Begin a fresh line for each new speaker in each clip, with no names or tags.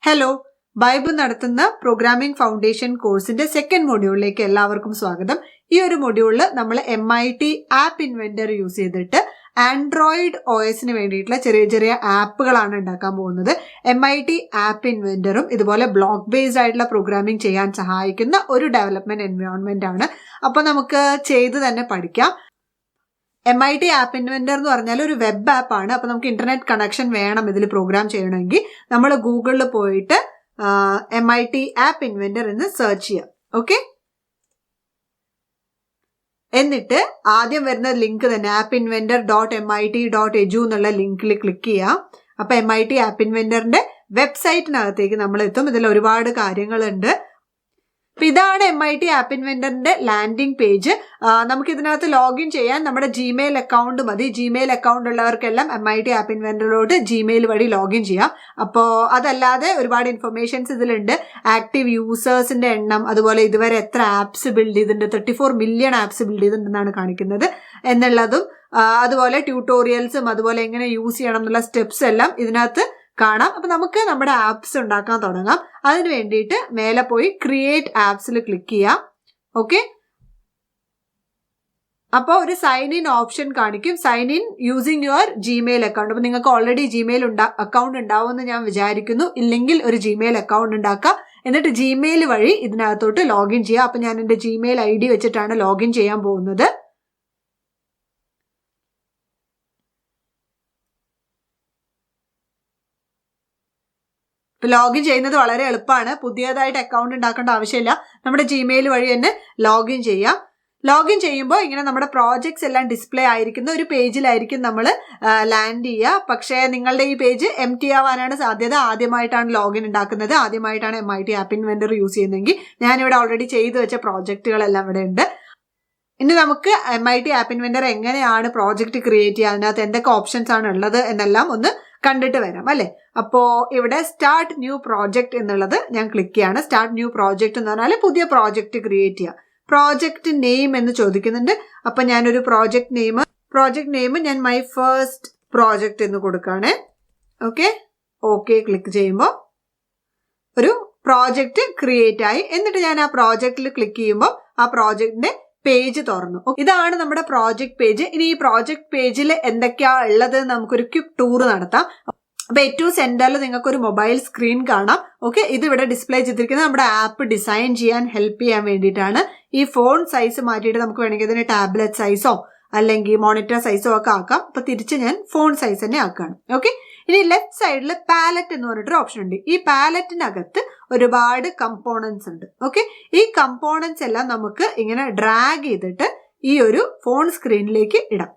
Hello, Bible നടത്തുന്ന programming foundation കോഴ്സിന്റെ second മൊഡ്യൂളിലേക്ക് എല്ലാവർക്കും സ്വാഗതം. ഈ ഒരു മൊഡ്യൂളിൽ നമ്മൾ MIT ആപ്പ് ഇൻവെന്റർ യൂസ് ചെയ്തിട്ട് ആൻഡ്രോയിഡ് OSന് വേണ്ടിയിട്ടുള്ള ചെറിയ ചെറിയ ആപ്പുകളാണ് ഉണ്ടാക്കാൻ പോകുന്നത്. MIT ആപ്പ് ഇൻവെന്ററും ഇതുപോലെ ബ്ലോക്ക് ബേസ്ഡ് ആയിട്ടുള്ള പ്രോഗ്രാമിംഗ് ചെയ്യാൻ സഹായിക്കുന്ന ഒരു ഡെവലപ്മെന്റ് എൻവയോൺമെന്റ് ആണ്. അപ്പോൾ നമുക്ക് ചെയ്ത് തന്നെ പഠിക്കാം. MIT ആപ്പ് ഇൻവെന്റർ എന്ന് പറഞ്ഞാൽ ഒരു വെബ് ആപ്പ് ആണ്. അപ്പോൾ നമുക്ക് ഇന്റർനെറ്റ് കണക്ഷൻ വേണം ഇതിൽ പ്രോഗ്രാം ചെയ്യണമെങ്കിൽ. നമ്മൾ ഗൂഗിളിൽ പോയിട്ട് MIT ആപ്പ് ഇൻവെന്റർ എന്ന് സെർച്ച് ചെയ്യാം. ഓക്കെ, എന്നിട്ട് ആദ്യം വരുന്ന ലിങ്ക് തന്നെ appinventor.mit.edu എന്നുള്ള ലിങ്കിൽ ക്ലിക്ക് ചെയ്യാം. അപ്പൊ MIT ആപ്പ് ഇൻവെന്ററിന്റെ വെബ്സൈറ്റിനകത്തേക്ക് നമ്മൾ എത്തും. ഇതിൽ ഒരുപാട് കാര്യങ്ങളുണ്ട്. അപ്പൊ ഇതാണ് MIT ആപ്പ് ഇൻവെന്ററിന്റെ ലാൻഡിംഗ് പേജ്. നമുക്ക് ഇതിനകത്ത് ലോഗിൻ ചെയ്യാൻ നമ്മുടെ ജിമെയിൽ അക്കൗണ്ട് മതി. ജിമെയിൽ അക്കൗണ്ട് ഉള്ളവർക്കെല്ലാം MIT ആപ്പ് ഇൻവെന്ററിലോട്ട് ജിമെയിൽ വഴി ലോഗിൻ ചെയ്യാം. അപ്പോൾ അതല്ലാതെ ഒരുപാട് ഇൻഫർമേഷൻസ് ഇതിലുണ്ട്. ആക്റ്റീവ് യൂസേഴ്സിന്റെ എണ്ണം, അതുപോലെ ഇതുവരെ എത്ര ആപ്സ് ബിൽഡ് ചെയ്തിട്ടുണ്ട്, 34 മില്യൺ ആപ്സ് ബിൽഡ് ചെയ്തിട്ടുണ്ടെന്നാണ് കാണിക്കുന്നത് എന്നുള്ളതും, അതുപോലെ ട്യൂട്ടോറിയൽസും അതുപോലെ എങ്ങനെ യൂസ് ചെയ്യണം എന്നുള്ള സ്റ്റെപ്സ് എല്ലാം ഇതിനകത്ത് കാണാം. അപ്പൊ നമുക്ക് നമ്മുടെ ആപ്സ് ഉണ്ടാക്കാൻ തുടങ്ങാം. അതിന് വേണ്ടിയിട്ട് മേലെ പോയി ക്രിയേറ്റ് ആപ്സിൽ ക്ലിക്ക് ചെയ്യാം. ഓക്കെ, അപ്പോൾ ഒരു സൈൻ ഇൻ ഓപ്ഷൻ കാണിക്കും. Sign in using your Gmail account. അപ്പൊ നിങ്ങൾക്ക് ഓൾറെഡി ജിമെയിൽ അക്കൗണ്ട് ഉണ്ടാവുമെന്ന് ഞാൻ വിചാരിക്കുന്നു. ഇല്ലെങ്കിൽ ഒരു ജിമെയിൽ അക്കൗണ്ട് ഉണ്ടാക്കുക. എന്നിട്ട് ജിമെയിൽ വഴി ഇതിനകത്തോട്ട് ലോഗിൻ ചെയ്യുക. അപ്പൊ ഞാൻ എൻ്റെ ജിമെയിൽ ID വെച്ചിട്ടാണ് ലോഗിൻ ചെയ്യാൻ പോകുന്നത്. ലോഗിൻ ചെയ്യുന്നത് വളരെ എളുപ്പമാണ്. പുതിയതായിട്ട് അക്കൗണ്ട് ഉണ്ടാക്കേണ്ട ആവശ്യമില്ല. നമ്മുടെ ജിമെയിൽ വഴി തന്നെ ലോഗിൻ ചെയ്യാം. ലോഗിൻ ചെയ്യുമ്പോൾ ഇങ്ങനെ നമ്മുടെ പ്രോജക്ട്സ് എല്ലാം ഡിസ്പ്ലേ ആയിരിക്കുന്ന ഒരു പേജിലായിരിക്കും നമ്മൾ ലാൻഡ് ചെയ്യുക. പക്ഷേ നിങ്ങളുടെ ഈ പേജ് empty ആവാനാണ് സാധ്യത. ആദ്യമായിട്ടാണ് ലോഗിൻ ഉണ്ടാക്കുന്നത്, ആദ്യമായിട്ടാണ് MIT ആപ്പ് ഇൻവെന്റർ യൂസ് ചെയ്യുന്നതെങ്കിൽ. ഞാനിവിടെ ഓൾറെഡി ചെയ്തു വെച്ച പ്രോജക്റ്റുകളെല്ലാം ഇവിടെ ഉണ്ട്. ഇനി നമുക്ക് MIT ആപ്പ് ഇൻവെന്റർ എങ്ങനെയാണ് പ്രോജക്റ്റ് ക്രിയേറ്റ് ചെയ്യുക, അതിനകത്ത് എന്തൊക്കെ ഓപ്ഷൻസ് ആണ് ഉള്ളത് എന്നെല്ലാം ഒന്ന് കണ്ടിട്ട് വരാം അല്ലേ. അപ്പോ ഇവിടെ സ്റ്റാർട്ട് ന്യൂ പ്രോജക്റ്റ് എന്നുള്ളത് ഞാൻ ക്ലിക്ക് ചെയ്യാണ്. സ്റ്റാർട്ട് ന്യൂ പ്രോജക്റ്റ് എന്ന് പറഞ്ഞാൽ പുതിയ പ്രോജക്റ്റ് ക്രിയേറ്റ് ചെയ്യുക. പ്രോജക്റ്റ് നെയിം എന്ന് ചോദിക്കുന്നുണ്ട്. അപ്പൊ ഞാനൊരു പ്രോജക്റ്റ് നെയിം ഞാൻ മൈ ഫസ്റ്റ് പ്രോജക്റ്റ് എന്ന് കൊടുക്കുകയാണ്. ഓക്കെ ക്ലിക്ക് ചെയ്യുമ്പോൾ ഒരു പ്രോജക്റ്റ് ക്രിയേറ്റ് ആയി. എന്നിട്ട് ഞാൻ ആ പ്രോജക്റ്റിൽ ക്ലിക്ക് ചെയ്യുമ്പോൾ ആ പ്രോജക്റ്റിന്റെ പേജ് തുറന്നു. ഇതാണ് നമ്മുടെ പ്രോജക്റ്റ് പേജ്. ഇനി ഈ പ്രോജക്റ്റ് പേജിൽ എന്തൊക്കെയാ ഉള്ളത് നമുക്കൊരു ക്വിക്ക് ടൂർ നടത്താം. അപ്പൊ ഏറ്റവും സെന്ററിൽ നിങ്ങൾക്ക് ഒരു മൊബൈൽ സ്ക്രീൻ കാണാം. ഇത് ഇവിടെ ഡിസ്പ്ലേ ചെയ്തിരിക്കുന്നത് നമ്മുടെ ആപ്പ് ഡിസൈൻ ചെയ്യാൻ ഹെൽപ്പ് ചെയ്യാൻ വേണ്ടിയിട്ടാണ്. ഈ ഫോൺ സൈസ് മാറ്റിയിട്ട് നമുക്ക് വേണമെങ്കിൽ ഇതിന് ടാബ്ലറ്റ് സൈസോ അല്ലെങ്കിൽ മോണിറ്റർ സൈസോ ഒക്കെ ആക്കാം. അപ്പൊ തിരിച്ച് ഞാൻ ഫോൺ സൈസ് തന്നെ ആക്കാണ്. ഇനി ലെഫ്റ്റ് സൈഡിൽ പാലറ്റ് എന്ന് പറഞ്ഞിട്ടൊരു ഓപ്ഷൻ ഉണ്ട്. ഈ പാലറ്റിനകത്ത് ഒരുപാട് കമ്പോണൻസ് ഉണ്ട്. ഈ കമ്പോണൻസ് എല്ലാം നമുക്ക് ഇങ്ങനെ ഡ്രാഗ് ചെയ്തിട്ട് ഈ ഒരു ഫോൺ സ്ക്രീനിലേക്ക് ഇടാം.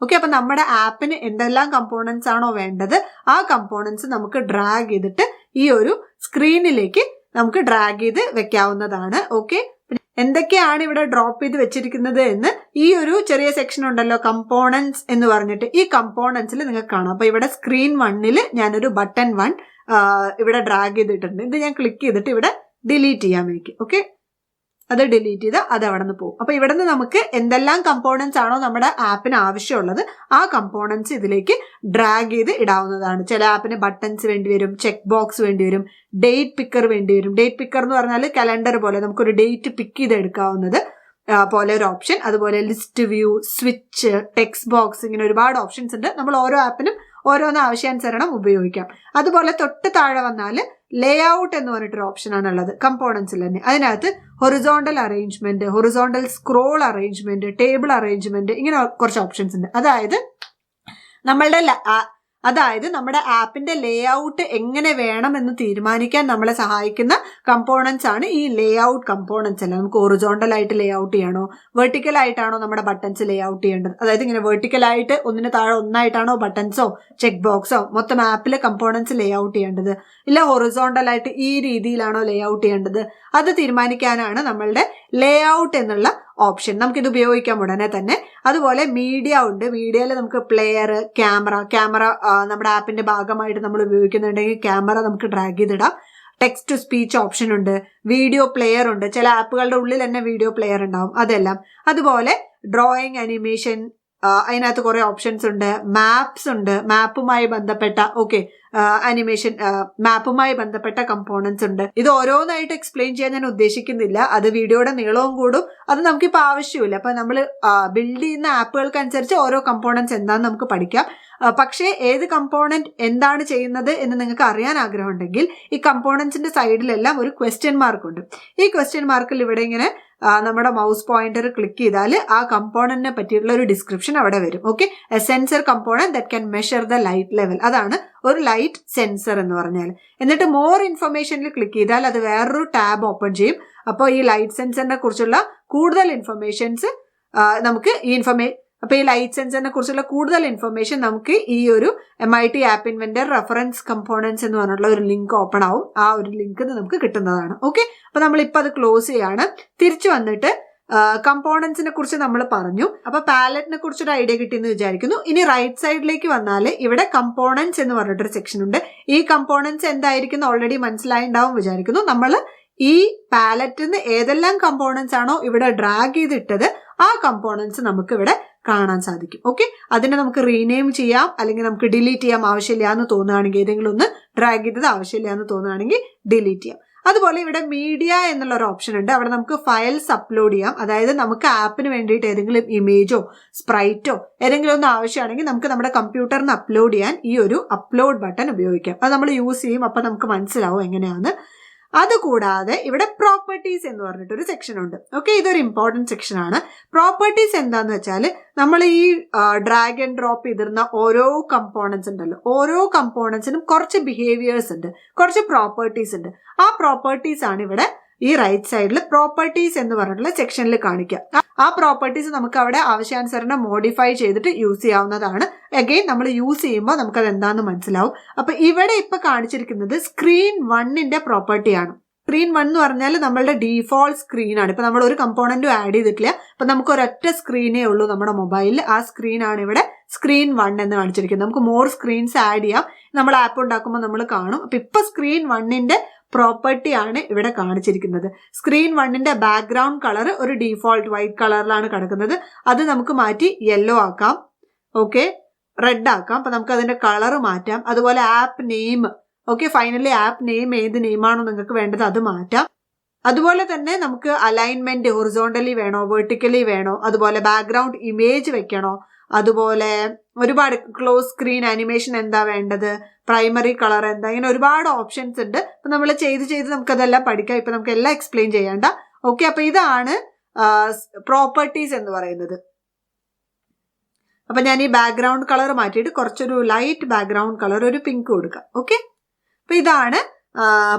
അപ്പൊ നമ്മുടെ ആപ്പിന് എന്തെല്ലാം കമ്പോണൻസ് ആണോ വേണ്ടത് ആ കമ്പോണൻസ് നമുക്ക് ഡ്രാഗ് ചെയ്തിട്ട് ഈ ഒരു സ്ക്രീനിലേക്ക് നമുക്ക് ഡ്രാഗ് ചെയ്ത് വെക്കാവുന്നതാണ്. എന്തൊക്കെയാണ് ഇവിടെ ഡ്രോപ്പ് ചെയ്ത് വെച്ചിരിക്കുന്നത് എന്ന് ഈ ഒരു ചെറിയ സെക്ഷൻ ഉണ്ടല്ലോ, കമ്പോണൻസ് എന്ന് പറഞ്ഞിട്ട്, ഈ കമ്പോണൻസിൽ നിങ്ങൾക്ക് കാണാം. അപ്പൊ ഇവിടെ സ്ക്രീൻ 1 ഞാനൊരു ബട്ടൺ 1 ഇവിടെ ഡ്രാഗ് ചെയ്തിട്ടുണ്ട്. ഇത് ഞാൻ ക്ലിക്ക് ചെയ്തിട്ട് ഇവിടെ ഡിലീറ്റ് ചെയ്യാൻ വേണ്ടി. അത് ഡിലീറ്റ് ചെയ്ത് അത് അവിടെ നിന്ന് പോകും. അപ്പൊ ഇവിടെ നിന്ന് നമുക്ക് എന്തെല്ലാം കമ്പോണൻസ് ആണോ നമ്മുടെ ആപ്പിന് ആവശ്യമുള്ളത് ആ കമ്പോണൻസ് ഇതിലേക്ക് ഡ്രാഗ് ചെയ്ത് ഇടാവുന്നതാണ്. ചില ആപ്പിന് ബട്ടൺസ് വേണ്ടി വരും, ചെക്ക് ബോക്സ് വേണ്ടി വരും, ഡേറ്റ് പിക്കർ വേണ്ടി വരും. ഡേറ്റ് പിക്കർ എന്ന് പറഞ്ഞാൽ കലണ്ടർ പോലെ നമുക്കൊരു ഡേറ്റ് പിക്ക് ചെയ്ത് എടുക്കാവുന്നത് പോലെ ഒരു ഓപ്ഷൻ. അതുപോലെ list view, switch, text box, ഇങ്ങനെ ഒരുപാട് ഓപ്ഷൻസ് ഉണ്ട്. നമ്മൾ ഓരോ ആപ്പിനും ഓരോന്ന് ആവശ്യാനുസരണം ഉപയോഗിക്കാം. അതുപോലെ തൊട്ട് താഴെ വന്നാൽ ലേഔട്ട് എന്ന് പറഞ്ഞിട്ടൊരു ഓപ്ഷനാണ് ഉള്ളത് കമ്പോണൻസിൽ തന്നെ. അതിനകത്ത് horizontal arrangement, horizontal scroll arrangement, table arrangement, ഇങ്ങനെ കുറച്ച് ഓപ്ഷൻസ് ഉണ്ട്. അതായത് നമ്മുടെ ആപ്പിന്റെ ലേഔട്ട് എങ്ങനെ വേണം എന്ന് തീരുമാനിക്കാൻ നമ്മളെ സഹായിക്കുന്ന കമ്പോണൻസ് ആണ് ഈ ലേഔട്ട് കമ്പോണൻസ് എല്ലാം. നമുക്ക് ഹൊറിസോണ്ടൽ ആയിട്ട് ലേഔട്ട് ചെയ്യണോ, വെർട്ടിക്കൽ ആയിട്ടാണോ നമ്മുടെ ബട്ടൺസ് ലേഔട്ട് ചെയ്യേണ്ടത്, അതായത് ഇങ്ങനെ വെർട്ടിക്കൽ ആയിട്ട് ഒന്നിന് താഴെ ഒന്നായിട്ടാണോ ബട്ടൺസോ ചെക്ക് ബോക്സോ മൊത്തം ആപ്പിലെ കമ്പോണൻസ് ലേഔട്ട് ചെയ്യേണ്ടത്, ഇല്ല ഹൊറിസോണ്ടൽ ആയിട്ട് ഈ രീതിയിലാണോ ലേഔട്ട് ചെയ്യേണ്ടത്, അത് തീരുമാനിക്കാനാണ് നമ്മളുടെ ലേഔട്ട് എന്നുള്ള ഓപ്ഷൻ. നമുക്കിത് ഉപയോഗിക്കാം ഉടനെ തന്നെ. അതുപോലെ മീഡിയ ഉണ്ട്. മീഡിയയിൽ നമുക്ക് പ്ലെയർ, ക്യാമറ നമ്മുടെ ആപ്പിന്റെ ഭാഗമായിട്ട് നമ്മൾ ഉപയോഗിക്കുന്നുണ്ടെങ്കിൽ ക്യാമറ നമുക്ക് ഡ്രാഗ് ചെയ്തിടാം. ടെക്സ്റ്റ് ടു സ്പീച്ച് ഓപ്ഷൻ ഉണ്ട്, വീഡിയോ പ്ലെയർ ഉണ്ട്. ചില ആപ്പുകളുടെ ഉള്ളിൽ തന്നെ വീഡിയോ പ്ലെയർ ഉണ്ടാവും, അതെല്ലാം. അതുപോലെ ഡ്രോയിങ്, അനിമേഷൻ, അതിനകത്ത് കുറെ ഓപ്ഷൻസ് ഉണ്ട്, മാപ്സ് ഉണ്ട്, മാപ്പുമായി ബന്ധപ്പെട്ട അനിമേഷൻ മാപ്പുമായി ബന്ധപ്പെട്ട കമ്പോണൻസ് ഉണ്ട്. ഇത് ഓരോന്നായിട്ട് എക്സ്പ്ലെയിൻ ചെയ്യാൻ ഞാൻ ഉദ്ദേശിക്കുന്നില്ല, അത് വീഡിയോയുടെ നീളവും കൂടും, അത് നമുക്കിപ്പോൾ ആവശ്യമില്ല. അപ്പൊ നമ്മൾ ബിൽഡ് ചെയ്യുന്ന ആപ്പുകൾക്കനുസരിച്ച് ഓരോ കമ്പോണൻസ് എന്താണെന്ന് നമുക്ക് പഠിക്കാം. പക്ഷേ ഏത് കമ്പോണന്റ് എന്താണ് ചെയ്യുന്നത് എന്ന് നിങ്ങൾക്ക് അറിയാൻ ആഗ്രഹമുണ്ടെങ്കിൽ ഈ കമ്പോണൻസിന്റെ സൈഡിലെല്ലാം ഒരു ക്വസ്റ്റ്യൻ മാർക്ക് ഉണ്ട്. ഈ ക്വസ്റ്റ്യൻ മാർക്കിൽ ഇവിടെ ഇങ്ങനെ നമ്മുടെ മൗസ് പോയിന്റർ ക്ലിക്ക് ചെയ്താൽ ആ കമ്പോണന്റിനെ പറ്റിയിട്ടുള്ള ഒരു ഡിസ്ക്രിപ്ഷൻ അവിടെ വരും. A sensor component that can measure the light level, അതാണ് ഒരു ലൈറ്റ് സെൻസർ എന്ന് പറഞ്ഞാൽ. എന്നിട്ട് മോർ ഇൻഫർമേഷനിൽ ക്ലിക്ക് ചെയ്താൽ അത് വേറൊരു ടാബ് ഓപ്പൺ ചെയ്യും. അപ്പോൾ ഈ ലൈറ്റ് സെൻസറിനെ കുറിച്ചുള്ള കൂടുതൽ ഇൻഫർമേഷൻസ് നമുക്ക് ഈ ലൈറ്റ് സെൻസറിനെ കുറിച്ചുള്ള കൂടുതൽ ഇൻഫർമേഷൻ നമുക്ക് ഈ ഒരു MIT app inventor reference components എന്ന് പറഞ്ഞിട്ടുള്ള ഒരു ലിങ്ക് ഓപ്പൺ ആവും. ആ ഒരു ലിങ്ക് നമുക്ക് കിട്ടുന്നതാണ്. അപ്പൊ നമ്മളിപ്പോൾ അത് ക്ലോസ് ചെയ്യാണ്. തിരിച്ചു വന്നിട്ട് കമ്പോണൻസിനെ കുറിച്ച് നമ്മൾ പറഞ്ഞു. അപ്പൊ പാലറ്റിനെ കുറിച്ചൊരു ഐഡിയ കിട്ടിയെന്ന് വിചാരിക്കുന്നു. ഇനി റൈറ്റ് സൈഡിലേക്ക് വന്നാൽ ഇവിടെ കമ്പോണൻസ് എന്ന് പറഞ്ഞിട്ടൊരു സെക്ഷൻ ഉണ്ട്. ഈ കമ്പോണൻസ് എന്തായിരിക്കും ഓൾറെഡി മനസ്സിലായിണ്ടാവും വിചാരിക്കുന്നു. നമ്മൾ ഈ പാലറ്റിൽ നിന്ന് ഏതെല്ലാം കമ്പോണൻസ് ആണോ ഇവിടെ ഡ്രാഗ് ചെയ്തിട്ടത് ആ കമ്പോണൻസ് നമുക്ക് ഇവിടെ കാണാൻ സാധിക്കും. അതിനെ നമുക്ക് റീനെയിം ചെയ്യാം, അല്ലെങ്കിൽ നമുക്ക് ഡിലീറ്റ് ചെയ്യാം. ആവശ്യമില്ല എന്ന് തോന്നുകയാണെങ്കിൽ, ഏതെങ്കിലും ഒന്ന് ഡ്രാഗ് ചെയ്തത് ആവശ്യമില്ല എന്ന് തോന്നുകയാണെങ്കിൽ ഡിലീറ്റ് ചെയ്യാം. അതുപോലെ ഇവിടെ മീഡിയ എന്നുള്ള ഒരു ഓപ്ഷൻ ഉണ്ട്. അവിടെ നമുക്ക് ഫയൽസ് അപ്ലോഡ് ചെയ്യാം. അതായത് നമുക്ക് ആപ്പിന് വേണ്ടിയിട്ട് ഏതെങ്കിലും ഇമേജോ സ്പ്രൈറ്റോ ഏതെങ്കിലും ഒന്ന് ആവശ്യമാണെങ്കിൽ നമുക്ക് നമ്മുടെ കമ്പ്യൂട്ടറിന് അപ്ലോഡ് ചെയ്യാൻ ഈ ഒരു അപ്ലോഡ് ബട്ടൺ ഉപയോഗിക്കാം. അത് നമ്മൾ യൂസ് ചെയ്യും. അപ്പൊ നമുക്ക് മനസ്സിലാവും എങ്ങനെയാണ്. അതുകൂടാതെ ഇവിടെ പ്രോപ്പർട്ടീസ് എന്ന് പറഞ്ഞിട്ടൊരു സെക്ഷൻ ഉണ്ട്. ഇതൊരു ഇമ്പോർട്ടൻറ്റ് സെക്ഷൻ ആണ്. പ്രോപ്പർട്ടീസ് എന്താന്ന് വെച്ചാൽ നമ്മൾ ഈ ഡ്രാഗ് ആൻഡ് ഡ്രോപ്പ് ചെയ്തിരുന്ന ഓരോ കമ്പോണൻസ് ഉണ്ടല്ലോ, ഓരോ കമ്പോണൻസിനും കുറച്ച് ബിഹേവിയേഴ്സ് ഉണ്ട്, കുറച്ച് പ്രോപ്പർട്ടീസ് ഉണ്ട്. ആ പ്രോപ്പർട്ടീസ് ആണ് ഇവിടെ ഈ റൈറ്റ് സൈഡിൽ പ്രോപ്പർട്ടീസ് എന്ന് പറഞ്ഞിട്ടുള്ള സെക്ഷനിൽ കാണിക്കാം. ആ പ്രോപ്പർട്ടീസ് നമുക്ക് അവിടെ ആവശ്യാനുസരണം മോഡിഫൈ ചെയ്തിട്ട് യൂസ് ചെയ്യാവുന്നതാണ്. അഗെയിൻ നമ്മൾ യൂസ് ചെയ്യുമ്പോൾ നമുക്കത് എന്താണെന്ന് മനസ്സിലാവും. അപ്പൊ ഇവിടെ ഇപ്പൊ കാണിച്ചിരിക്കുന്നത് സ്ക്രീൻ 1ന്റെ പ്രോപ്പർട്ടിയാണ്. സ്ക്രീൻ 1 എന്ന് പറഞ്ഞാൽ നമ്മളുടെ ഡീഫോൾട്ട് സ്ക്രീനാണ്. ഇപ്പൊ നമ്മൾ ഒരു കമ്പോണന്റും ആഡ് ചെയ്തിട്ടില്ല. അപ്പൊ നമുക്ക് ഒരൊറ്റ സ്ക്രീനേ ഉള്ളൂ നമ്മുടെ മൊബൈലിൽ. ആ സ്ക്രീനാണ് ഇവിടെ സ്ക്രീൻ 1 എന്ന് കാണിച്ചിരിക്കുന്നത്. നമുക്ക് മോർ സ്ക്രീൻസ് ആഡ് ചെയ്യാം. നമ്മൾ ആപ്പ് ഉണ്ടാക്കുമ്പോൾ നമ്മൾ കാണും. അപ്പൊ ഇപ്പൊ സ്ക്രീൻ 1ന്റെ പ്രോപ്പർട്ടി ആണ് ഇവിടെ കാണിച്ചിരിക്കുന്നത്. സ്ക്രീൻ 1ന്റെ ബാക്ക്ഗ്രൗണ്ട് കളർ ഒരു ഡീഫോൾട്ട് വൈറ്റ് കളറിലാണ് കിടക്കുന്നത്. അത് നമുക്ക് മാറ്റി യെല്ലോ ആക്കാം, റെഡ് ആക്കാം. അപ്പൊ നമുക്ക് അതിന്റെ കളർ മാറ്റാം. അതുപോലെ app name, finally app name ഏത് നെയിമാണോ നിങ്ങൾക്ക് വേണ്ടത് അത് മാറ്റാം. അതുപോലെ തന്നെ നമുക്ക് അലൈൻമെന്റ് ഹൊറിസോണ്ടലി വേണോ വെർട്ടിക്കലി വേണോ, അതുപോലെ ബാക്ക്ഗ്രൗണ്ട് ഇമേജ് വെക്കണോ, അതുപോലെ ഒരുപാട് ക്ലോസ് സ്ക്രീൻ അനിമേഷൻ എന്താ വേണ്ടത്, പ്രൈമറി കളർ എന്താ, ഇങ്ങനെ ഒരുപാട് ഓപ്ഷൻസ് ഉണ്ട്. അപ്പൊ നമ്മൾ ചെയ്ത് നമുക്കതെല്ലാം പഠിക്കാം. ഇപ്പൊ നമുക്ക് എല്ലാം എക്സ്പ്ലെയിൻ ചെയ്യണ്ട. അപ്പൊ ഇതാണ് പ്രോപ്പർട്ടീസ് എന്ന് പറയുന്നത്. അപ്പൊ ഞാൻ ഈ ബാക്ക്ഗ്രൗണ്ട് കളർ മാറ്റിയിട്ട് കുറച്ചൊരു ലൈറ്റ് ബാക്ക്ഗ്രൗണ്ട് കളർ, ഒരു പിങ്ക് കൊടുക്കാം. അപ്പൊ ഇതാണ്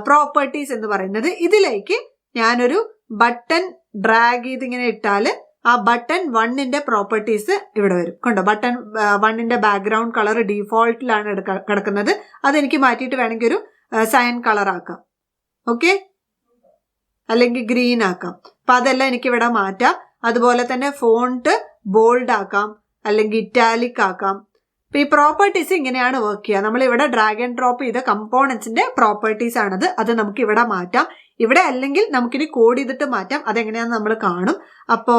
പ്രോപ്പർട്ടീസ് എന്ന് പറയുന്നത്. ഇതിലേക്ക് ഞാനൊരു ബട്ടൺ ഡ്രാഗ് ചെയ്ത് ഇങ്ങനെ ഇട്ടാൽ ആ ബട്ടൺ 1ന്റെ പ്രോപ്പർട്ടീസ് ഇവിടെ വരും. കണ്ടോ, ബട്ടൺ 1ന്റെ ബാക്ക്ഗ്രൗണ്ട് കളർ ഡീഫോൾട്ടിലാണ് കിടക്കുന്നത്. അതെനിക്ക് മാറ്റിയിട്ട് വേണമെങ്കിൽ ഒരു സയൻ കളർ ആക്കാം, അല്ലെങ്കിൽ ഗ്രീൻ ആക്കാം. അപ്പൊ അതെല്ലാം എനിക്ക് ഇവിടെ മാറ്റാം. അതുപോലെ തന്നെ ഫോണ്ട് ബോൾഡ് ആക്കാം, അല്ലെങ്കിൽ ഇറ്റാലിക് ആക്കാം. അപ്പൊ ഈ പ്രോപ്പർട്ടീസ് ഇങ്ങനെയാണ് വർക്ക് ചെയ്യുക. നമ്മൾ ഇവിടെ ഡ്രാഗ് ആൻഡ് ഡ്രോപ്പ് ചെയ്ത കമ്പോണൻസിന്റെ പ്രോപ്പർട്ടീസ് ആണത്. അത് നമുക്ക് ഇവിടെ മാറ്റാം. ഇവിടെ അല്ലെങ്കിൽ നമുക്കിനി കോഡ് ചെയ്തിട്ട് മാറ്റാം. അതെങ്ങനെയാണെന്ന് നമ്മൾ കാണും. അപ്പോ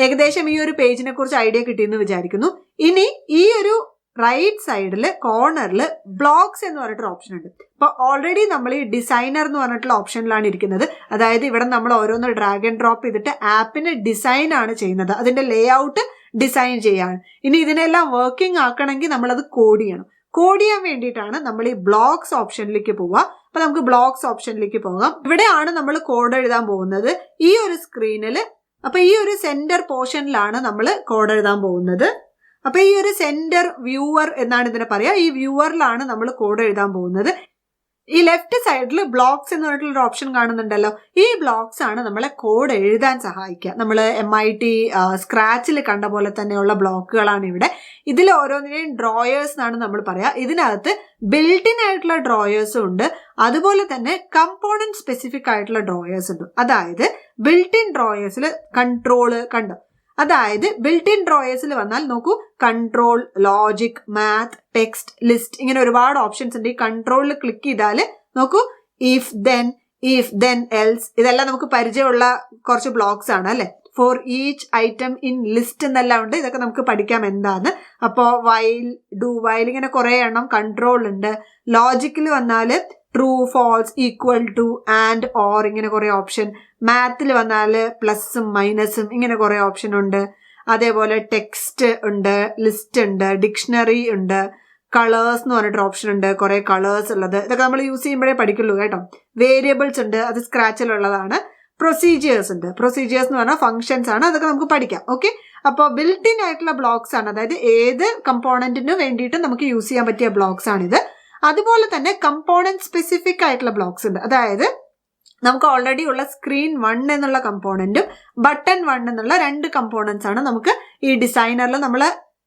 ഏകദേശം ഈ ഒരു പേജിനെ കുറിച്ച് ഐഡിയ കിട്ടിയെന്ന് വിചാരിക്കുന്നു. ഇനി ഈ ഒരു റൈറ്റ് സൈഡിൽ കോർണറിൽ ബ്ലോക്സ് എന്ന് പറഞ്ഞിട്ടൊരു ഓപ്ഷൻ ഉണ്ട്. അപ്പൊ ഓൾറെഡി നമ്മൾ ഈ ഡിസൈനർ എന്ന് പറഞ്ഞിട്ടുള്ള ഓപ്ഷനിലാണ് ഇരിക്കുന്നത്. അതായത് ഇവിടെ നമ്മൾ ഓരോന്ന് ഡ്രാഗ് ആൻഡ് ഡ്രോപ്പ് ചെയ്തിട്ട് ആപ്പിന് ഡിസൈൻ ആണ് ചെയ്യുന്നത്, അതിന്റെ ലേ ഔട്ട് ഡിസൈൻ ചെയ്യാണ്. ഇനി ഇതിനെല്ലാം വർക്കിംഗ് ആക്കണമെങ്കിൽ നമ്മളത് കോഡ് ചെയ്യണം. കോഡ് ചെയ്യാൻ വേണ്ടിയിട്ടാണ് നമ്മൾ ഈ ബ്ലോക്സ് ഓപ്ഷനിലേക്ക് പോവുക. അപ്പൊ നമുക്ക് ബ്ലോക്സ് ഓപ്ഷനിലേക്ക് പോകാം. ഇവിടെയാണ് നമ്മൾ കോഡ് എഴുതാൻ പോകുന്നത് ഈ ഒരു സ്ക്രീനിൽ. അപ്പൊ ഈ ഒരു സെന്റർ പോർഷനിലാണ് നമ്മൾ കോഡ് എഴുതാൻ പോകുന്നത്. അപ്പൊ ഈ ഒരു സെന്റർ വ്യൂവർ എന്നാണ് ഇതിനെ പറയാ. ഈ വ്യൂവറിലാണ് നമ്മൾ കോഡ് എഴുതാൻ പോകുന്നത്. ഈ ലെഫ്റ്റ് സൈഡിൽ ബ്ലോക്സ് എന്ന് പറഞ്ഞിട്ടുള്ള ഓപ്ഷൻ കാണുന്നുണ്ടല്ലോ. ഈ ബ്ലോക്സ് ആണ് നമ്മളെ കോഡ് എഴുതാൻ സഹായിക്കുക. നമ്മൾ MIT സ്ക്രാച്ചിൽ കണ്ട പോലെ തന്നെയുള്ള ബ്ലോക്കുകളാണ് ഇവിടെ. ഇതിൽ ഓരോന്നിനെയും ഡ്രോയേഴ്സ് എന്നാണ് നമ്മൾ പറയാ. ഇതിനകത്ത് ബിൽറ്റ്-ഇൻ ആയിട്ടുള്ള ഡ്രോയേഴ്സും ഉണ്ട്, അതുപോലെ തന്നെ കമ്പോണന്റ് സ്പെസിഫിക് ആയിട്ടുള്ള ഡ്രോയേഴ്സ് ഉണ്ട്. അതായത് ബിൽറ്റ്-ഇൻ ഡ്രോയേഴ്സിൽ കൺട്രോള് കണ്ടോ, അതായത് ബിൽറ്റ്-ഇൻ ഡ്രോയേഴ്സിൽ വന്നാൽ നോക്കൂ, control, logic, math, text, list, ഇങ്ങനെ ഒരുപാട് ഓപ്ഷൻസ് ഉണ്ട്. ഈ കൺട്രോളിൽ ക്ലിക്ക് ചെയ്താൽ നോക്കൂ, ഇഫ് ദെൻ എൽസ്, ഇതെല്ലാം നമുക്ക് പരിചയമുള്ള കുറച്ച് ബ്ലോക്സ് ആണ് അല്ലെ. For each item in list എന്നെല്ലാം ഉണ്ട്. ഇതൊക്കെ നമുക്ക് പഠിക്കാം എന്താന്ന്. അപ്പോൾ വൈൽ, ഡു വൈൽ, ഇങ്ങനെ കുറെ എണ്ണം. കൺട്രോൾ ഉണ്ട്. ലോജിക്കിൽ വന്നാൽ true, false, equal to, and, or, ഇങ്ങനെ കുറെ ഓപ്ഷൻ. മാത്തിൽ വന്നാൽ പ്ലസും മൈനസും, ഇങ്ങനെ കുറെ ഓപ്ഷൻ ഉണ്ട്. അതേപോലെ ടെക്സ്റ്റ് ഉണ്ട്, ലിസ്റ്റ് ഉണ്ട്, ഡിക്ഷണറി ഉണ്ട്, കളേഴ്സ് എന്ന് പറഞ്ഞിട്ട് ഓപ്ഷൻ ഉണ്ട്, കുറെ കളേഴ്സ് ഉള്ളത്. ഇതൊക്കെ നമ്മൾ യൂസ് ചെയ്യുമ്പോഴേ പഠിക്കുള്ളൂ കേട്ടോ. വേരിയബിൾസ് ഉണ്ട്, അത് സ്ക്രാച്ചിലുള്ളതാണ്. പ്രൊസീജിയേഴ്സ് ഉണ്ട്. പ്രൊസീജിയേഴ്സ് എന്ന് പറഞ്ഞാൽ ഫംഗ്ഷൻസ് ആണ്. അതൊക്കെ നമുക്ക് പഠിക്കാം. ഓക്കെ, അപ്പോൾ ബിൽറ്റ് ഇൻ ആയിട്ടുള്ള ബ്ലോക്സ് ആണ്. അതായത് ഏത് കമ്പോണന്റിന് വേണ്ടിയിട്ട് നമുക്ക് യൂസ് ചെയ്യാൻ പറ്റിയ ബ്ലോക്സ് ആണിത്. അതുപോലെ തന്നെ കമ്പോണന്റ് സ്പെസിഫിക് ആയിട്ടുള്ള ബ്ലോക്സ് ഉണ്ട്. അതായത് നമുക്ക് ഓൾറെഡി ഉള്ള സ്ക്രീൻ 1 എന്നുള്ള കമ്പോണന്റും ബട്ടൺ 1 എന്നുള്ള 2 കമ്പോണൻസ് ആണ് നമുക്ക് ഈ ഡിസൈനറിൽ നമ്മൾ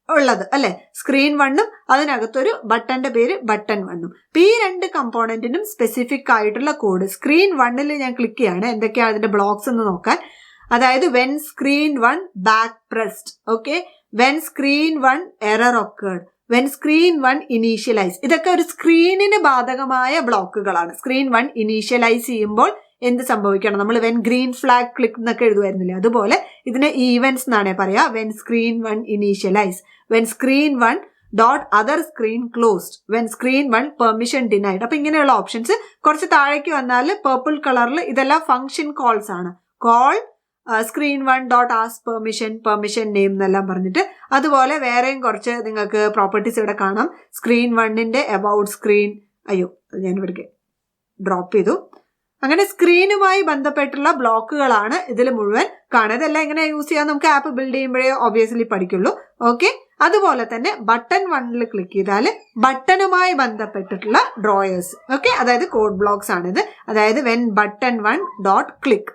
ഉള്ളത് അല്ലെ. സ്ക്രീൻ 1ഉം അതിനകത്തൊരു ബട്ടന്റെ പേര് ബട്ടൺ 1ഉം. ഈ 2 കമ്പോണന്റിനും സ്പെസിഫിക് ആയിട്ടുള്ള കോഡ്. സ്ക്രീൻ 1ൽ ഞാൻ ക്ലിക്ക് ചെയ്യാണ് എന്തൊക്കെയാണ് അതിന്റെ ബ്ലോക്സ് എന്ന് നോക്കാൻ. അതായത് when screen 1 back pressed, okay, when screen 1 error occurred, when screen 1 initialise. ഇതൊക്കെ ഒരു സ്ക്രീനിന് ബാധകമായ ബ്ലോക്കുകളാണ്. സ്ക്രീൻ 1 ഇനീഷ്യലൈസ് ചെയ്യുമ്പോൾ എന്ത് സംഭവിക്കണം? നമ്മൾ വെൻ ഗ്രീൻ ഫ്ലാഗ് ക്ലിക്ക് എന്നൊക്കെ എഴുതുമായിരുന്നില്ലേ, അതുപോലെ ഇതിന് ഈവൻസ് എന്നാണ് പറയാ. When screen 1 initialise, when screen 1 dot other screen closed, when screen 1 permission denied. അപ്പൊ ഇങ്ങനെയുള്ള ഓപ്ഷൻസ്. കുറച്ച് താഴേക്ക് വന്നാൽ പേർപ്പിൾ കളറിൽ ഇതെല്ലാം ഫംഗ്ഷൻ കോൾസ് ആണ്. Call screen 1 dot ask permission, permission name എന്നെല്ലാം പറഞ്ഞിട്ട്. അതുപോലെ വേറെയും കുറച്ച് നിങ്ങൾക്ക് പ്രോപ്പർട്ടീസ് ഇവിടെ കാണാം. സ്ക്രീൻ 1ന്റെ അബൌട്ട് സ്ക്രീൻ, അയ്യോ ഞാൻ ഇവിടെ ഡ്രോപ്പ് ചെയ്തു. അങ്ങനെ സ്ക്രീനുമായി ബന്ധപ്പെട്ടുള്ള ബ്ലോക്കുകളാണ് ഇതിൽ മുഴുവൻ കാണുക. ഇതെല്ലാം എങ്ങനെ യൂസ് ചെയ്യാൻ നമുക്ക് ആപ്പ് ബിൽഡ് ചെയ്യുമ്പോഴേ ഒബ്വിയസ്ലി പഠിക്കുള്ളൂ. ഓക്കെ, അതുപോലെ തന്നെ ബട്ടൺ 1ൽ ക്ലിക്ക് ചെയ്താൽ ബട്ടണുമായി ബന്ധപ്പെട്ടിട്ടുള്ള ഡ്രോയേഴ്സ്, ഓക്കെ, അതായത് കോഡ് ബ്ലോക്സ് ആണിത്. അതായത് when button 1 dot click,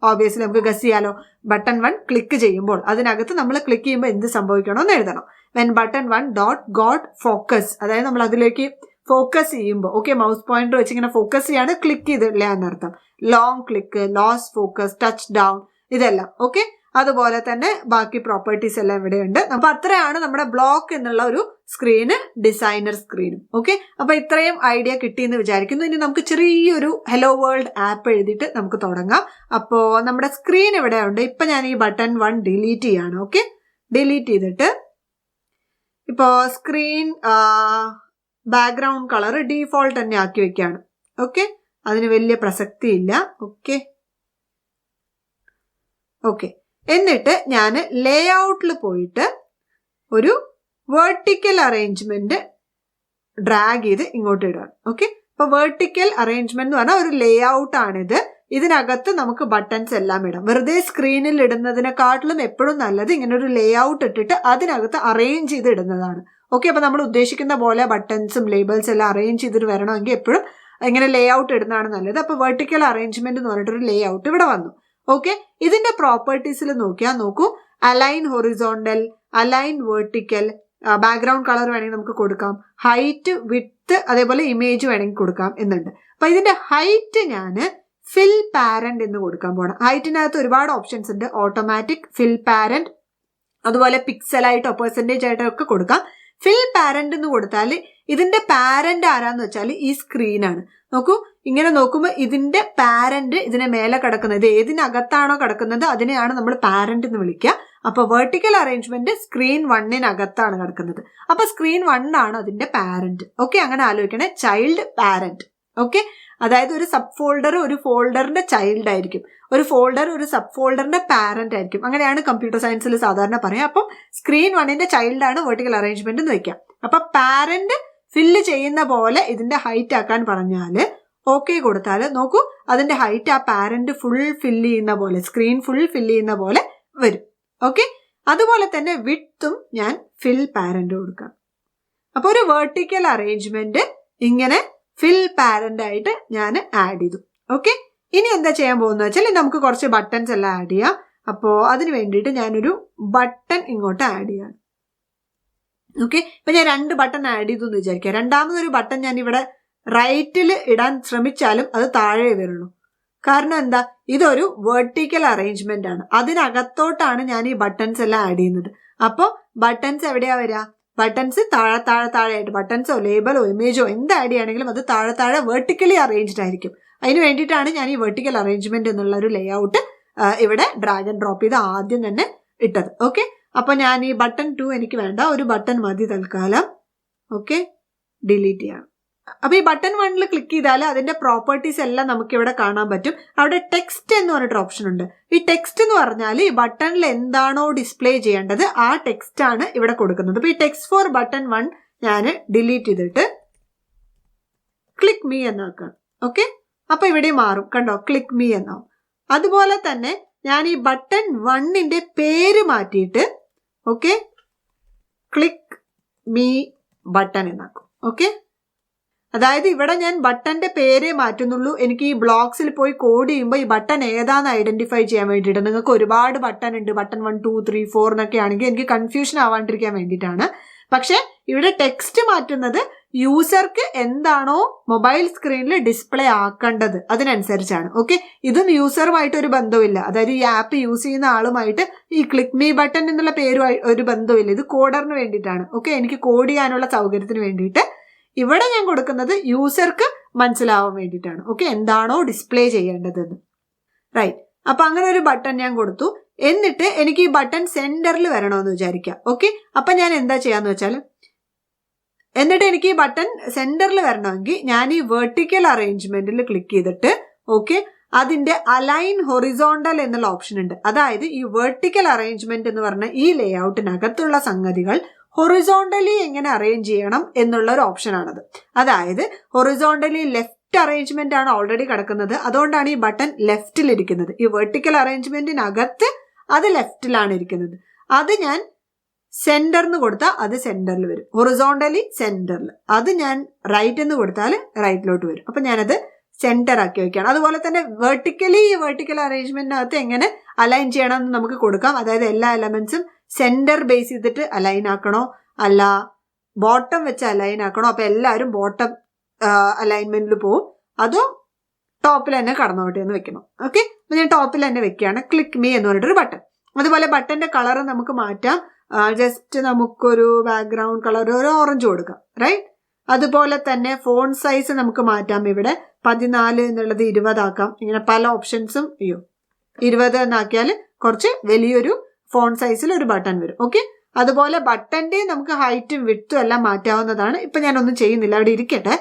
obviously നമുക്ക് ഗസ് ചെയ്യാലോ. ബട്ടൺ 1 ക്ലിക്ക് ചെയ്യുമ്പോൾ അതിനകത്ത് നമ്മൾ ക്ലിക്ക് ചെയ്യുമ്പോൾ എന്ത് സംഭവിക്കണമെന്ന് എഴുതണം. When button 1 dot got focus, അതായത് നമ്മൾ അതിലേക്ക് ഫോക്കസ് ചെയ്യുമ്പോൾ, ഓക്കെ, മൗസ് പോയിന്റർ വെച്ച് ഇങ്ങനെ ഫോക്കസ് ചെയ്യാണ്, ക്ലിക്ക് ചെയ്തില്ല എന്നർത്ഥം. Long click, lose focus, touch down, ഇതെല്ലാം. ഓക്കെ, അതുപോലെ തന്നെ ബാക്കി പ്രോപ്പർട്ടീസ് എല്ലാം ഇവിടെയുണ്ട്. അപ്പൊ അത്രയാണ് നമ്മുടെ ബ്ലോക്ക് എന്നുള്ള ഒരു സ്ക്രീന്, ഡിസൈനർ സ്ക്രീനും. ഓക്കെ, അപ്പൊ ഇത്രയും ഐഡിയ കിട്ടിയെന്ന് വിചാരിക്കുന്നു. ഇനി നമുക്ക് ചെറിയൊരു ഹലോ വേൾഡ് ആപ്പ് എഴുതിയിട്ട് നമുക്ക് തുടങ്ങാം. അപ്പോ നമ്മുടെ സ്ക്രീൻ ഇവിടെ ഉണ്ട്. ഇപ്പൊ ഞാൻ ഈ ബട്ടൺ 1 ഡിലീറ്റ് ചെയ്യാണ്. ഓക്കെ, ഡിലീറ്റ് ചെയ്തിട്ട് ഇപ്പോ സ്ക്രീൻ ബാക്ക്ഗ്രൗണ്ട് കളർ ഡീഫോൾട്ട് തന്നെ ആക്കി വെക്കുകയാണ്. ഓക്കെ, അതിന് വലിയ പ്രസക്തി ഇല്ല. ഓക്കെ ഓക്കെ എന്നിട്ട് ഞാൻ ലേ ഔട്ടിൽ പോയിട്ട് ഒരു വെർട്ടിക്കൽ അറേഞ്ച്മെന്റ് ഡ്രാഗ് ചെയ്ത് ഇങ്ങോട്ട് ഇടുകയാണ്. ഓക്കെ, അപ്പൊ വെർട്ടിക്കൽ അറേഞ്ച്മെന്റ് എന്ന് പറഞ്ഞാൽ ഒരു ലേ ഔട്ട് ആണിത്. ഇതിനകത്ത് നമുക്ക് ബട്ടൺസ് എല്ലാം ഇടാം. വെറുതെ സ്ക്രീനിൽ ഇടുന്നതിനെക്കാട്ടിലും എപ്പോഴും നല്ലത് ഇങ്ങനെ ഒരു ലേ ഔട്ട് ഇട്ടിട്ട് അതിനകത്ത് അറേഞ്ച് ചെയ്ത് ഇടുന്നതാണ്. ഓക്കെ, അപ്പൊ നമ്മൾ ഉദ്ദേശിക്കുന്ന പോലെ ബട്ടൺസും ലേബിൾസ് എല്ലാം അറേഞ്ച് ചെയ്തിട്ട് വരണമെങ്കിൽ എപ്പോഴും ഇങ്ങനെ ലേ ഔട്ട് ഇടുന്നതാണ് നല്ലത്. അപ്പൊ വെർട്ടിക്കൽ അറേഞ്ച്മെന്റ് എന്ന് പറഞ്ഞിട്ടൊരു ലേ ഔട്ട് ഇവിടെ വന്നു. ഓക്കെ, ഇതിന്റെ പ്രോപ്പർട്ടീസിൽ നോക്കിയാൽ നോക്കൂ, align horizontal, align vertical, background colour വേണമെങ്കിൽ നമുക്ക് കൊടുക്കാം, ഹൈറ്റ്, വിഡ്ത്ത്, അതേപോലെ ഇമേജ് വേണമെങ്കിൽ കൊടുക്കാം എന്നുണ്ട്. അപ്പൊ ഇതിന്റെ ഹൈറ്റ് ഞാൻ ഫിൽ പാരന്റ് എന്ന് കൊടുക്കാൻ പോകണം. ഹൈറ്റിനകത്ത് ഒരുപാട് ഓപ്ഷൻസ് ഉണ്ട്. ഓട്ടോമാറ്റിക്, ഫിൽ പാരന്റ്, അതുപോലെ പിക്സലായിട്ടോ പെർസെന്റേജ് ആയിട്ടോ ഒക്കെ കൊടുക്കാം. ഫിൽ പാരന്റ് എന്ന് കൊടുത്താൽ ഇതിന്റെ പാരന്റ് ആരാന്ന് വെച്ചാൽ ഈ സ്ക്രീനാണ്. നോക്കൂ, ഇങ്ങനെ നോക്കുമ്പോൾ ഇതിന്റെ പാരന്റ് ഇതിനെ മേലെ കിടക്കുന്നത്, ഏതിനകത്താണോ കിടക്കുന്നത് അതിനെയാണ് നമ്മൾ പാരന്റ് എന്ന് വിളിക്കുക. അപ്പൊ വെർട്ടിക്കൽ അറേഞ്ച്മെന്റ് സ്ക്രീൻ 1-നകത്താണ് കിടക്കുന്നത്. അപ്പൊ സ്ക്രീൻ 1 ആണ് അതിന്റെ പാരന്റ്. ഓക്കെ, അങ്ങനെ ആലോചിക്കണേ, ചൈൽഡ് പാരന്റ്. ഓക്കെ, അതായത് ഒരു സബ് ഫോൾഡർ ഒരു ഫോൾഡറിന്റെ ചൈൽഡ് ആയിരിക്കും, ഒരു ഫോൾഡർ ഒരു സബ് ഫോൾഡറിന്റെ പാരന്റ് ആയിരിക്കും. അങ്ങനെയാണ് കമ്പ്യൂട്ടർ സയൻസിൽ സാധാരണ പറയാം. അപ്പം സ്ക്രീൻ 1ന്റെ ചൈൽഡ് ആണ് വെർട്ടിക്കൽ അറേഞ്ച്മെന്റ് എന്ന് വെക്കാം. അപ്പൊ പാരന്റ് ഫില്ല് ചെയ്യുന്ന പോലെ ഇതിന്റെ ഹൈറ്റ് ആക്കാൻ പറഞ്ഞാല് ഓക്കെ കൊടുത്താൽ നോക്കൂ, അതിന്റെ ഹൈറ്റ് ആ പാരന്റ് ഫുൾ ഫില്ല് ചെയ്യുന്ന പോലെ, സ്ക്രീൻ ഫുൾ ഫില്ല് ചെയ്യുന്ന പോലെ വരും. ഓക്കെ, അതുപോലെ തന്നെ വിഡ്ത്തും ഞാൻ ഫിൽ പാരന്റ് കൊടുക്കാം. അപ്പൊ ഒരു വെർട്ടിക്കൽ അറേഞ്ച്മെന്റ് ഇങ്ങനെ ഫിൽ പാരന്റ് ആയിട്ട് ഞാൻ ആഡ് ചെയ്തു. ഓക്കെ, ഇനി എന്താ ചെയ്യാൻ പോകുന്നത് വെച്ചാൽ നമുക്ക് കുറച്ച് ബട്ടൺസ് എല്ലാം ആഡ് ചെയ്യാം. അപ്പോൾ അതിന് വേണ്ടിയിട്ട് ഞാനൊരു ബട്ടൺ ഇങ്ങോട്ട് ആഡ് ചെയ്യാണ്. ഓക്കെ, ഇപ്പൊ ഞാൻ 2 ബട്ടൺ ആഡ് ചെയ്തു എന്ന് വിചാരിക്കുക. രണ്ടാമതൊരു ബട്ടൺ ഞാൻ ഇവിടെ റൈറ്റിൽ ഇടാൻ ശ്രമിച്ചാലും അത് താഴെ വരുള്ളൂ. കാരണം എന്താ, ഇതൊരു വെർട്ടിക്കൽ അറേഞ്ച്മെന്റ് ആണ്. അതിനകത്തോട്ടാണ് ഞാൻ ഈ ബട്ടൺസ് എല്ലാം ആഡ് ചെയ്യുന്നത്. അപ്പോൾ ബട്ടൺസ് എവിടെയാ വരിക? ബട്ടൺസ് താഴെ താഴെ താഴെയായിട്ട്, ബട്ടൺസോ ലേബലോ ഇമേജോ എന്ത് ആഡ് ചെയ്യുകയാണെങ്കിലും അത് താഴെ താഴെ വെർട്ടിക്കലി അറേഞ്ച്ഡ് ആയിരിക്കും. അതിന് വേണ്ടിയിട്ടാണ് ഞാൻ ഈ വെർട്ടിക്കൽ അറേഞ്ച്മെന്റ് എന്നുള്ള ഒരു ലേ ഔട്ട് ഇവിടെ ഡ്രാഗ് ആൻഡ് ഡ്രോപ്പ് ചെയ്ത് ആദ്യം തന്നെ ഇട്ടത്. ഓക്കെ, അപ്പൊ ഞാൻ ഈ ബട്ടൺ 2 എനിക്ക് വേണ്ട, ഒരു ബട്ടൺ മതി തൽക്കാലം. ഓക്കെ, ഡിലീറ്റ് ചെയ്യാം. അപ്പൊ ഈ ബട്ടൺ 1 ക്ലിക്ക് ചെയ്താൽ അതിന്റെ പ്രോപ്പർട്ടീസ് എല്ലാം നമുക്ക് ഇവിടെ കാണാൻ പറ്റും. അവിടെ ടെക്സ്റ്റ് എന്ന് പറഞ്ഞിട്ട് ഓപ്ഷൻ ഉണ്ട്. ഈ ടെക്സ്റ്റ് എന്ന് പറഞ്ഞാൽ ഈ ബട്ടണിൽ എന്താണോ ഡിസ്പ്ലേ ചെയ്യേണ്ടത് ആ ടെക്സ്റ്റ് ആണ് ഇവിടെ കൊടുക്കുന്നത്. അപ്പൊ ഈ ടെക്സ്റ്റ് ഫോർ ബട്ടൺ 1 ഞാൻ ഡിലീറ്റ് ചെയ്തിട്ട് ക്ലിക്ക് മീ എന്നാക്കാം. ഓക്കെ, അപ്പൊ ഇവിടെ മാറും, കണ്ടോ, ക്ലിക്ക് മീ എന്നാവും. അതുപോലെ തന്നെ ഞാൻ ഈ ബട്ടൺ 1ന്റെ പേര് മാറ്റിയിട്ട് ഓക്കെ ക്ലിക്ക് മീ ബട്ടൺ എന്നാക്കും. ഓക്കെ, അതായത് ഇവിടെ ഞാൻ ബട്ടന്റെ പേരേ മാറ്റുന്നുള്ളൂ. എനിക്ക് ഈ ബ്ലോക്സിൽ പോയി കോഡ് ചെയ്യുമ്പോൾ ഈ ബട്ടൺ ഏതാന്ന് ഐഡന്റിഫൈ ചെയ്യാൻ വേണ്ടിയിട്ട്. നിങ്ങൾക്ക് ഒരുപാട് ബട്ടൺ ഉണ്ട്, ബട്ടൺ 1 2 3 4 എന്നൊക്കെ ആണെങ്കിൽ എനിക്ക് കൺഫ്യൂഷൻ ആവാണ്ടിരിക്കാൻ വേണ്ടിയിട്ടാണ്. പക്ഷെ ഇവിടെ ടെക്സ്റ്റ് മാറ്റുന്നത് യൂസർക്ക് എന്താണോ മൊബൈൽ സ്ക്രീനിൽ ഡിസ്പ്ലേ ആക്കേണ്ടത് അതിനനുസരിച്ചാണ്. ഓക്കെ, ഇതും യൂസറുമായിട്ട് ഒരു ബന്ധമില്ല. അതായത് ഈ ആപ്പ് യൂസ് ചെയ്യുന്ന ആളുമായിട്ട് ഈ ക്ലിക്ക് മീ ബട്ടൺ എന്നുള്ള പേരുമായി ഒരു ബന്ധമില്ല. ഇത് കോഡറിന് വേണ്ടിയിട്ടാണ്. ഓക്കെ, എനിക്ക് കോഡ് ചെയ്യാനുള്ള സൗകര്യത്തിന് വേണ്ടിയിട്ട് ഇവിടെ ഞാൻ കൊടുക്കുന്നത് യൂസർക്ക് മനസ്സിലാവാൻ വേണ്ടിയിട്ടാണ്. ഓക്കെ, എന്താണോ ഡിസ്പ്ലേ ചെയ്യേണ്ടതെന്ന്. റൈറ്റ്, അപ്പൊ അങ്ങനെ ഒരു ബട്ടൺ ഞാൻ കൊടുത്തു. എന്നിട്ട് എനിക്ക് ഈ ബട്ടൺ സെന്ററിൽ വരണമെന്ന് വിചാരിക്കാം. ഓക്കെ, അപ്പൊ ഞാൻ എന്താ ചെയ്യാന്ന് വെച്ചാൽ, എന്നിട്ട് എനിക്ക് ഈ ബട്ടൺ സെന്ററിൽ വരണമെങ്കിൽ ഞാൻ ഈ വെർട്ടിക്കൽ അറേഞ്ച്മെന്റിൽ ക്ലിക്ക് ചെയ്തിട്ട് ഓക്കെ അതിന്റെ അലൈൻ ഹൊറിസോണ്ടൽ എന്നുള്ള ഓപ്ഷൻ ഉണ്ട്. അതായത് ഈ വെർട്ടിക്കൽ അറേഞ്ച്മെന്റ് എന്ന് പറഞ്ഞ ഈ ലേഔട്ടിനകത്തുള്ള സംഗതികൾ ഹൊറിസോണ്ടലി എങ്ങനെ അറേഞ്ച് ചെയ്യണം എന്നുള്ള ഒരു ഓപ്ഷനാണത്. അതായത് ഹൊറിസോണ്ടലി ലെഫ്റ്റ് അറേഞ്ച്മെന്റ് ആണ് ഓൾറെഡി കിടക്കുന്നത്, അതുകൊണ്ടാണ് ഈ ബട്ടൺ ലെഫ്റ്റിലിരിക്കുന്നത്. ഈ വെർട്ടിക്കൽ അറേഞ്ച്മെന്റിനകത്ത് അത് ലെഫ്റ്റിലാണ് ഇരിക്കുന്നത്. അത് ഞാൻ സെന്ററിന് കൊടുത്താൽ അത് സെന്ററിൽ വരും, ഹൊറിസോണ്ടലി സെന്ററിൽ. അത് ഞാൻ റൈറ്റ് എന്ന് കൊടുത്താൽ റൈറ്റിലോട്ട് വരും. അപ്പൊ ഞാനത് സെന്റർ ആക്കി വെക്കുകയാണ്. അതുപോലെ തന്നെ വെർട്ടിക്കലി ഈ വെർട്ടിക്കൽ അറേഞ്ച്മെന്റിനകത്ത് എങ്ങനെ അലൈൻ ചെയ്യണം എന്ന് നമുക്ക് കൊടുക്കാം. അതായത് എല്ലാ എലമെന്റ്സും സെന്റർ ബേസ് ചെയ്തിട്ട് അലൈൻ ആക്കണോ, അല്ല ബോട്ടം വെച്ച് അലൈൻ ആക്കണോ. അപ്പൊ എല്ലാവരും ബോട്ടം അലൈൻമെന്റിൽ പോവും, അതോ ടോപ്പിൽ തന്നെ കടന്നോട്ടെ എന്ന് വെക്കണം. ഓക്കെ, അപ്പൊ ഞാൻ ടോപ്പിൽ തന്നെ വെക്കുകയാണ്. ക്ലിക്ക് മീ എന്ന് പറഞ്ഞിട്ടൊരു ബട്ടൺ. അതുപോലെ ബട്ടന്റെ കളർ നമുക്ക് മാറ്റാം. ജസ്റ്റ് നമുക്കൊരു ബാക്ക്ഗ്രൗണ്ട് കളർ ഒരു ഓറഞ്ച് കൊടുക്കാം. റൈറ്റ്, അതുപോലെ തന്നെ ഫോണ്ട് സൈസ് നമുക്ക് മാറ്റാം. ഇവിടെ 14 എന്നുള്ളത് 20 ആക്കാം. ഇങ്ങനെ പല ഓപ്ഷൻസും 20 എന്നാക്കിയാൽ കുറച്ച് വലിയൊരു ഫോണ്ട് സൈസിൽ ഒരു ബട്ടൺ വരും. ഓക്കെ, അതുപോലെ ബട്ടന്റെ നമുക്ക് ഹൈറ്റും വിഡ്ത്തും എല്ലാം മാറ്റാവുന്നതാണ്. ഇപ്പൊ ഞാനൊന്നും ചെയ്യുന്നില്ല, അവിടെ ഇരിക്കട്ടെ.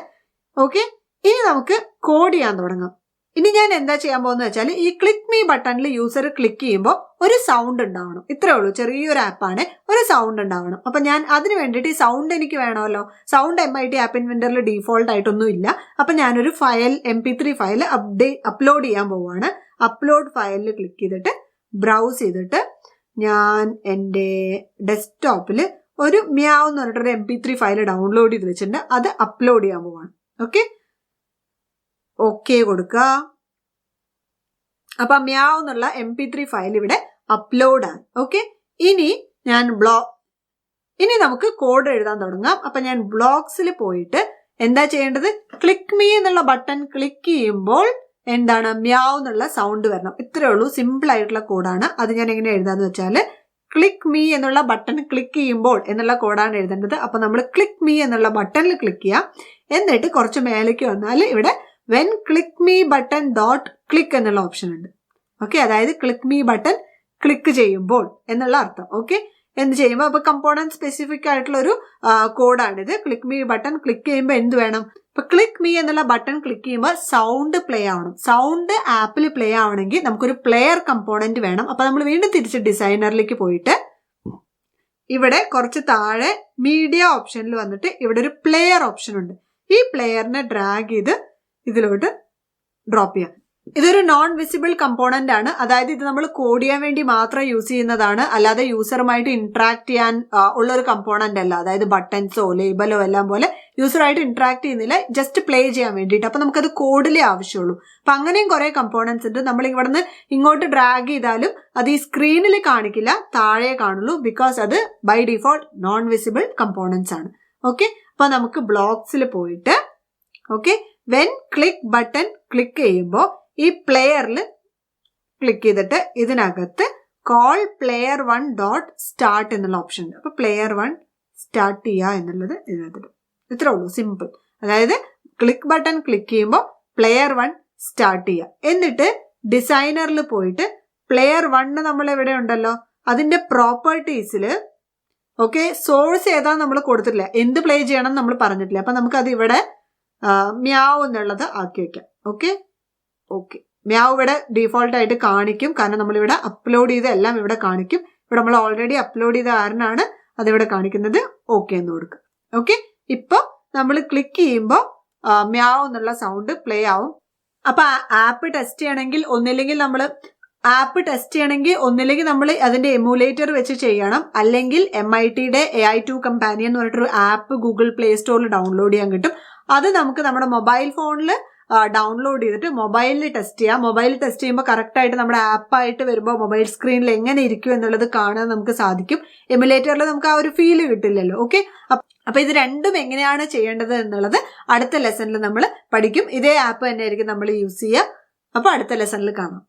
ഓക്കെ, ഇനി നമുക്ക് കോഡ് ചെയ്യാൻ തുടങ്ങാം. ഇനി ഞാൻ എന്താ ചെയ്യാൻ പോകുന്നത് വെച്ചാൽ, ഈ ക്ലിക്ക് മീ ബട്ടണിൽ യൂസർ ക്ലിക്ക് ചെയ്യുമ്പോൾ ഒരു സൗണ്ട് ഉണ്ടാവണം. ഇത്രേ ഉള്ളൂ, ചെറിയൊരു ആപ്പാണ്, ഒരു സൗണ്ട് ഉണ്ടാവണം. അപ്പൊ ഞാൻ അതിന് വേണ്ടിയിട്ട് ഈ സൗണ്ട് എനിക്ക് വേണമല്ലോ. സൗണ്ട് MIT ആപ്പ് ഇൻവെന്ററിൽ ഡീഫോൾട്ട് ആയിട്ടൊന്നും ഇല്ല. അപ്പൊ ഞാനൊരു ഫയൽ MP3 ഫയൽ അപ്ലോഡ് ചെയ്യാൻ പോവാണ്. അപ്ലോഡ് ഫയലിൽ ക്ലിക്ക് ചെയ്തിട്ട് ബ്രൗസ് ചെയ്തിട്ട് ഞാൻ എൻ്റെ ഡെസ്ക്ടോപ്പിൽ ഒരു മ്യാവ് എന്ന് പറഞ്ഞിട്ടൊരു MP3 ഫയൽ ഡൗൺലോഡ് ചെയ്ത് വെച്ചിട്ടുണ്ട്. അത് അപ്ലോഡ് ചെയ്യാൻ പോവാണ്. ഓക്കെ കൊടുക്കുക. അപ്പൊ മ്യാവ് എന്നുള്ള MP3 ഫയൽ ഇവിടെ അപ്ലോഡ് ആണ്. ഓക്കെ, ഇനി നമുക്ക് കോഡ് എഴുതാൻ തുടങ്ങാം. അപ്പൊ ഞാൻ ബ്ലോക്സിൽ പോയിട്ട് എന്താ ചെയ്യേണ്ടത്, ക്ലിക്ക് മീ എന്നുള്ള ബട്ടൺ ക്ലിക്ക് ചെയ്യുമ്പോൾ എന്താണ്, മ്യാവ് എന്നുള്ള സൗണ്ട് വരണം. ഇത്രയേ ഉള്ളൂ, സിമ്പിൾ ആയിട്ടുള്ള കോഡാണ്. അത് ഞാൻ എങ്ങനെ എഴുതാന്ന് വെച്ചാൽ, ക്ലിക്ക് മീ എന്നുള്ള ബട്ടൺ ക്ലിക്ക് ചെയ്യുമ്പോൾ എന്നുള്ള കോഡാണ് എഴുതേണ്ടത്. അപ്പൊ നമ്മൾ ക്ലിക്ക് മീ എന്നുള്ള ബട്ടണിൽ ക്ലിക്ക് ചെയ്യാം. എന്നിട്ട് കുറച്ച് മേലേക്ക് വന്നാൽ ഇവിടെ when click me button dot click എന്നുള്ള ഓപ്ഷൻ ഉണ്ട്. ഓക്കെ, അതായത് ക്ലിക്ക് മീ ബട്ടൺ ക്ലിക്ക് ചെയ്യുമ്പോൾ എന്നുള്ള അർത്ഥം. ഓക്കെ, എന്ത് ചെയ്യുമ്പോൾ അപ്പൊ കമ്പോണന്റ് സ്പെസിഫിക് ആയിട്ടുള്ള ഒരു കോഡാണിത്. ക്ലിക്ക് മീ ബട്ടൺ ക്ലിക്ക് ചെയ്യുമ്പോൾ എന്ത് വേണം, ഇപ്പൊ ക്ലിക്ക് മീ എന്നുള്ള ബട്ടൺ ക്ലിക്ക് ചെയ്യുമ്പോൾ സൗണ്ട് പ്ലേ ആവണം. സൗണ്ട് ആപ്പിൽ പ്ലേ ആവണമെങ്കിൽ നമുക്കൊരു പ്ലെയർ കമ്പോണന്റ് വേണം. അപ്പൊ നമ്മൾ വീണ്ടും തിരിച്ച് ഡിസൈനറിലേക്ക് പോയിട്ട് ഇവിടെ കുറച്ച് താഴെ മീഡിയ ഓപ്ഷനിൽ വന്നിട്ട് ഇവിടെ ഒരു പ്ലെയർ ഓപ്ഷൻ ഉണ്ട്. ഈ പ്ലെയറിനെ ഡ്രാഗ് ചെയ്ത് ഇതിലോട്ട് ഡ്രോപ്പ് ചെയ്യാം. ഇതൊരു നോൺ വിസിബിൾ കമ്പോണന്റ് ആണ്. അതായത് ഇത് നമ്മൾ കോഡ് ചെയ്യാൻ വേണ്ടി മാത്രം യൂസ് ചെയ്യുന്നതാണ്, അല്ലാതെ യൂസറുമായിട്ട് ഇന്ററാക്ട് ചെയ്യാൻ ഉള്ള ഒരു കമ്പോണന്റ് അല്ല. അതായത് ബട്ടൺസോ ലേബലോ എല്ലാം പോലെ യൂസറായിട്ട് ഇന്ററാക്ട് ചെയ്യുന്നില്ല, ജസ്റ്റ് പ്ലേ ചെയ്യാൻ വേണ്ടിയിട്ട്. അപ്പൊ നമുക്കത് കോഡിലേ ആവശ്യമുള്ളൂ. അപ്പൊ അങ്ങനെയും കുറെ കമ്പോണൻസ് ഉണ്ട്. നമ്മൾ ഇവിടെ നിന്ന് ഇങ്ങോട്ട് ഡ്രാഗ് ചെയ്താലും അത് ഈ സ്ക്രീനിൽ കാണിക്കില്ല, താഴെ കാണുള്ളൂ. ബിക്കോസ് അത് by default non visible components ആണ്. ഓക്കെ, അപ്പൊ നമുക്ക് ബ്ലോക്സിൽ പോയിട്ട് okay when click button click ചെയ്യുമ്പോൾ ഈ പ്ലെയറിൽ ക്ലിക്ക് ചെയ്തിട്ട് ഇതിനകത്ത് കോൾ പ്ലെയർ 1 ഡോട്ട് സ്റ്റാർട്ട് എന്നുള്ള ഓപ്ഷൻ ഉണ്ട്. അപ്പൊ പ്ലെയർ 1 സ്റ്റാർട്ട് ചെയ്യുക എന്നുള്ളത് ഇതിനകത്ത്. ഇത്രേ ഉള്ളൂ, സിമ്പിൾ. അതായത് ക്ലിക്ക് ബട്ടൺ ക്ലിക്ക് ചെയ്യുമ്പോൾ പ്ലെയർ 1 സ്റ്റാർട്ട് ചെയ്യുക. എന്നിട്ട് ഡിസൈനറിൽ പോയിട്ട് പ്ലെയർ 1 നമ്മൾ എവിടെ ഉണ്ടല്ലോ, അതിന്റെ പ്രോപ്പർട്ടീസിൽ ഓക്കെ സോഴ്സ് ഏതാ നമ്മൾ കൊടുത്തിട്ടില്ല, എന്ത് പ്ലേ ചെയ്യണം നമ്മൾ പറഞ്ഞിട്ടില്ല. അപ്പൊ നമുക്കത് ഇവിടെ മ്യാവ് എന്നുള്ളത് ആക്കി വെക്കാം. ഓക്കെ ഓക്കെ മ്യാവ് ഇവിടെ ഡീഫോൾട്ട് ആയിട്ട് കാണിക്കും, കാരണം നമ്മളിവിടെ അപ്ലോഡ് ചെയ്ത എല്ലാം ഇവിടെ കാണിക്കും. ഇവിടെ നമ്മൾ ഓൾറെഡി അപ്ലോഡ് ചെയ്ത കാരണമാണ് അതിവിടെ കാണിക്കുന്നത്. ഓക്കെ എന്ന് കൊടുക്കുക. ഓക്കെ, ഇപ്പൊ നമ്മൾ ക്ലിക്ക് ചെയ്യുമ്പോൾ മ്യാവ് എന്നുള്ള സൗണ്ട് പ്ലേ ആവും. അപ്പൊ ആപ്പ് ടെസ്റ്റ് ചെയ്യണമെങ്കിൽ ഒന്നില്ലെങ്കിൽ നമ്മൾ അതിന്റെ എമുലേറ്റർ വെച്ച് ചെയ്യണം, അല്ലെങ്കിൽ MITയുടെ AI2 കമ്പാനിയൻ എന്ന് പറഞ്ഞിട്ടൊരു ആപ്പ് ഗൂഗിൾ പ്ലേ സ്റ്റോറിൽ ഡൗൺലോഡ് ചെയ്യാൻ കിട്ടും. അത് നമുക്ക് നമ്മുടെ മൊബൈൽ ഫോണിൽ ഡൗൺലോഡ് ചെയ്തിട്ട് മൊബൈലിൽ ടെസ്റ്റ് ചെയ്യാം. മൊബൈലിൽ ടെസ്റ്റ് ചെയ്യുമ്പോൾ കറക്റ്റായിട്ട് നമ്മുടെ ആപ്പായിട്ട് വരുമ്പോൾ മൊബൈൽ സ്ക്രീനിൽ എങ്ങനെ ഇരിക്കും എന്നുള്ളത് കാണാൻ നമുക്ക് സാധിക്കും. എമുലേറ്ററിൽ നമുക്ക് ആ ഒരു ഫീല് കിട്ടില്ലല്ലോ. ഓക്കെ, അപ്പൊ ഇത് രണ്ടും എങ്ങനെയാണ് ചെയ്യേണ്ടത് എന്നുള്ളത് അടുത്ത ലെസണിൽ നമ്മൾ പഠിക്കും. ഇതേ ആപ്പ് തന്നെ ആയിരിക്കും നമ്മൾ യൂസ് ചെയ്യുക. അപ്പൊ അടുത്ത ലെസണിൽ കാണാം.